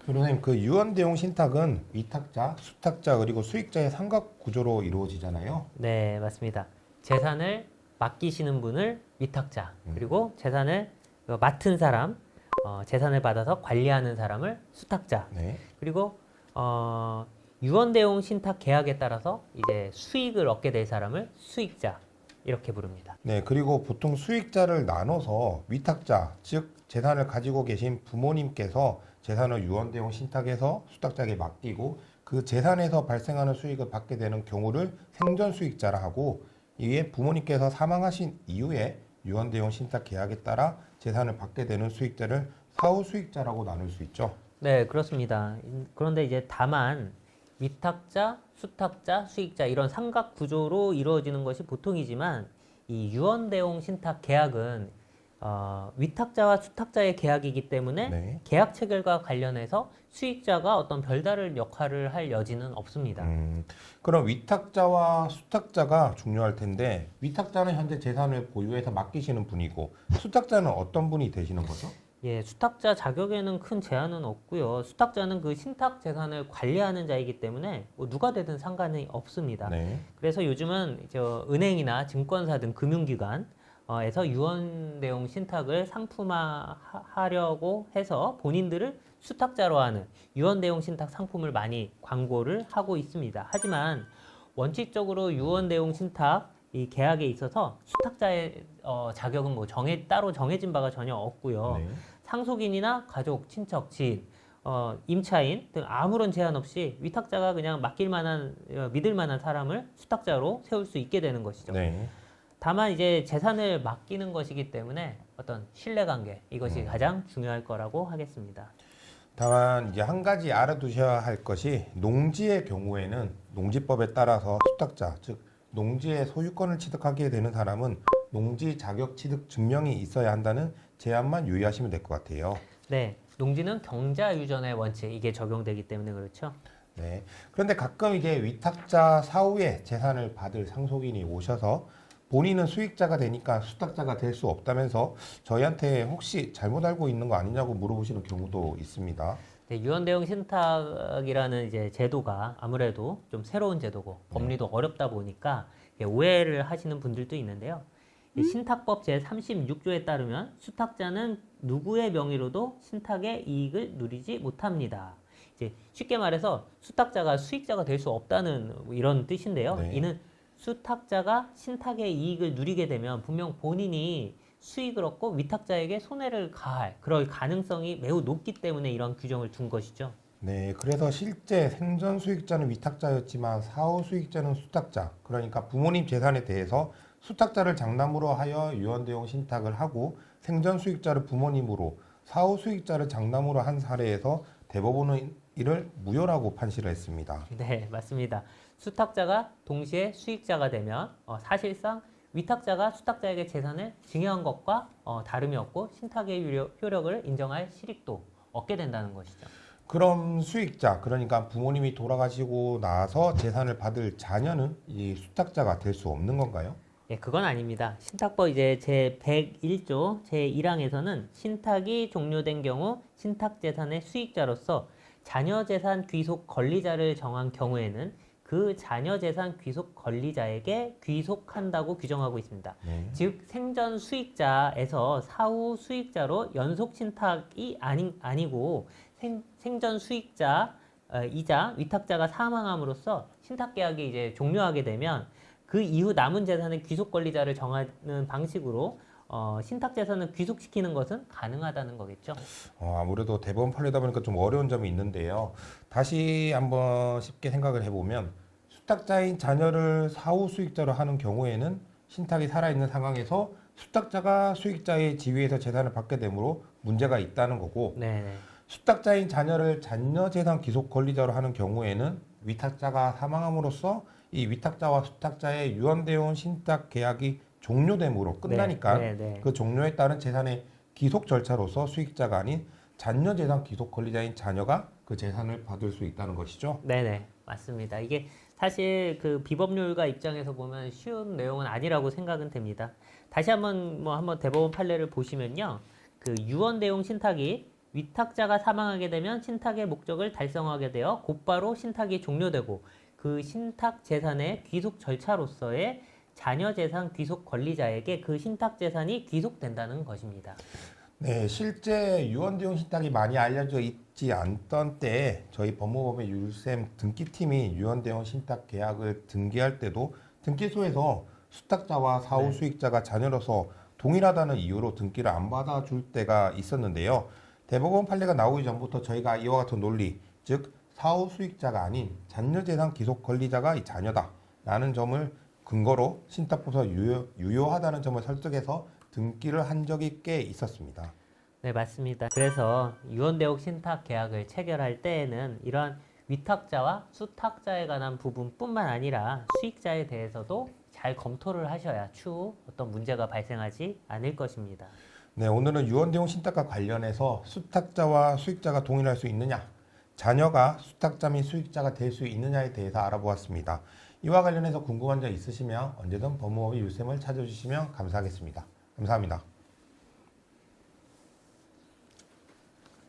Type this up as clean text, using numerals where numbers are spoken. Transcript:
변호사님, 그 유언대용 신탁은 위탁자, 수탁자 그리고 수익자의 삼각 구조로 이루어지잖아요. 네, 맞습니다. 재산을 맡기시는 분을 위탁자, 그리고 재산을 맡은 사람, 재산을 받아서 관리하는 사람을 수탁자, 네. 그리고 유언대용 신탁 계약에 따라서 이제 수익을 얻게 될 사람을 수익자 이렇게 부릅니다. 네, 그리고 보통 수익자를 나눠서 위탁자, 즉 재산을 가지고 계신 부모님께서 재산을 유언대용 신탁해서 수탁자에게 맡기고 그 재산에서 발생하는 수익을 받게 되는 경우를 생전 수익자라 하고, 이에 부모님께서 사망하신 이후에 유언대용 신탁 계약에 따라 재산을 받게 되는 수익자를 사후 수익자라고 나눌 수 있죠. 네, 그렇습니다. 그런데 이제 다만 위탁자, 수탁자, 수익자 이런 삼각 구조로 이루어지는 것이 보통이지만 이 유언대용 신탁 계약은 위탁자와 수탁자의 계약이기 때문에 네. 계약 체결과 관련해서 수익자가 어떤 별다른 역할을 할 여지는 없습니다. 그럼 위탁자와 수탁자가 중요할 텐데, 위탁자는 현재 재산을 보유해서 맡기시는 분이고 수탁자는 어떤 분이 되시는 거죠? 예, 수탁자 자격에는 큰 제한은 없고요. 수탁자는 그 신탁 재산을 관리하는 자이기 때문에 뭐 누가 되든 상관이 없습니다. 네. 그래서 요즘은 은행이나 증권사 등 금융기관에서 유언대용 신탁을 상품화하려고 해서 본인들을 수탁자로 하는 유언대용 신탁 상품을 많이 광고를 하고 있습니다. 하지만 원칙적으로 유언대용 신탁 이 계약에 있어서 수탁자의 자격은 뭐 따로 정해진 바가 전혀 없고요. 네. 상속인이나 가족, 친척, 지인, 임차인 등 아무런 제한 없이 위탁자가 그냥 맡길 만한 믿을 만한 사람을 수탁자로 세울 수 있게 되는 것이죠. 네. 다만 이제 재산을 맡기는 것이기 때문에 어떤 신뢰관계 이것이 가장 중요할 거라고 하겠습니다. 다만 이제 한 가지 알아두셔야 할 것이, 농지의 경우에는 농지법에 따라서 수탁자, 즉 농지의 소유권을 취득하게 되는 사람은 농지 자격 취득 증명이 있어야 한다는 제한만 유의하시면 될 것 같아요. 네, 농지는 경자 유전의 원칙 이게 적용되기 때문에 그렇죠. 네. 그런데 가끔 이제 위탁자 사후에 재산을 받을 상속인이 오셔서 본인은 수익자가 되니까 수탁자가 될 수 없다면서 저희한테 혹시 잘못 알고 있는 거 아니냐고 물어보시는 경우도 있습니다. 네, 유언대용 신탁이라는 이제 제도가 아무래도 좀 새로운 제도고 법리도 어렵다 보니까 오해를 하시는 분들도 있는데요. 이 신탁법 제36조에 따르면 수탁자는 누구의 명의로도 신탁의 이익을 누리지 못합니다. 이제 쉽게 말해서 수탁자가 수익자가 될 수 없다는 이런 뜻인데요. 네. 이는 수탁자가 신탁의 이익을 누리게 되면 분명 본인이 수익을 얻고 위탁자에게 손해를 그럴 가능성이 매우 높기 때문에 이런 규정을 둔 것이죠. 네, 그래서 실제 생전 수익자는 위탁자였지만 사후 수익자는 수탁자, 그러니까 부모님 재산에 대해서 수탁자를 장남으로 하여 유언대용 신탁을 하고 생전 수익자를 부모님으로, 사후 수익자를 장남으로 한 사례에서 대법원은 이를 무효라고 판시를 했습니다. 네, 맞습니다. 수탁자가 동시에 수익자가 되면 사실상 위탁자가 수탁자에게 재산을 증여한 것과 다름이 없고 신탁의 효력을 인정할 실익도 얻게 된다는 것이죠. 그럼 수익자, 그러니까 부모님이 돌아가시고 나서 재산을 받을 자녀는 이 수탁자가 될 수 없는 건가요? 예, 그건 아닙니다. 신탁법 이제 제101조 제1항에서는 신탁이 종료된 경우 신탁재산의 수익자로서 자녀재산 귀속 권리자를 정한 경우에는 그 자녀재산 귀속 권리자에게 귀속한다고 규정하고 있습니다. 네. 즉 생전 수익자에서 사후 수익자로 연속 신탁이 아니고 생전 수익자이자 위탁자가 사망함으로써 신탁 계약이 이제 종료하게 되면 그 이후 남은 재산의 귀속 권리자를 정하는 방식으로 신탁 재산을 귀속시키는 것은 가능하다는 거겠죠. 아무래도 대법원 판례다 보니까 좀 어려운 점이 있는데요. 다시 한번 쉽게 생각을 해보면, 수탁자인 자녀를 사후 수익자로 하는 경우에는 신탁이 살아있는 상황에서 수탁자가 수익자의 지위에서 재산을 받게 되므로 문제가 있다는 거고, 네. 수탁자인 자녀를 잔여 재산 귀속 권리자로 하는 경우에는 위탁자가 사망함으로써 이 위탁자와 수탁자의 유언대용 신탁 계약이 종료됨으로 끝나니까 네. 그 종료에 따른 재산의 귀속 절차로서 수익자가 아닌 잔여 재산 귀속 권리자인 자녀가 그 재산을 받을 수 있다는 것이죠. 네네, 맞습니다. 이게 사실 그 비법률가 입장에서 보면 쉬운 내용은 아니라고 생각은 됩니다. 다시 한번 한번 대법원 판례를 보시면요, 그 유언대용 신탁이 위탁자가 사망하게 되면 신탁의 목적을 달성하게 되어 곧바로 신탁이 종료되고 그 신탁 재산의 귀속 절차로서의 자녀 재산 귀속 권리자에게 그 신탁 재산이 귀속된다는 것입니다. 네, 실제 유언대용 신탁이 많이 알려져 있지 않던 때에 저희 법무법의 율셈 등기팀이 유언대용 신탁 계약을 등기할 때도 등기소에서 수탁자와 사후 네. 수익자가 자녀로서 동일하다는 이유로 등기를 안 받아줄 때가 있었는데요. 대법원 판례가 나오기 전부터 저희가 이와 같은 논리, 즉 사후 수익자가 아닌 잔여 재산 귀속 권리자가 이 자녀다라는 점을 근거로 신탁보서 유효하다는 점을 설득해서 등기를 한 적이 꽤 있었습니다. 네, 맞습니다. 그래서 유언대용 신탁 계약을 체결할 때에는 이러한 위탁자와 수탁자에 관한 부분뿐만 아니라 수익자에 대해서도 잘 검토를 하셔야 추후 어떤 문제가 발생하지 않을 것입니다. 네, 오늘은 유언대용 신탁과 관련해서 수탁자와 수익자가 동일할 수 있느냐, 자녀가 수탁자 및 수익자가 될 수 있느냐에 대해서 알아보았습니다. 이와 관련해서 궁금한 점 있으시면 언제든 법무법의 율셈을 찾아주시면 감사하겠습니다. 감사합니다.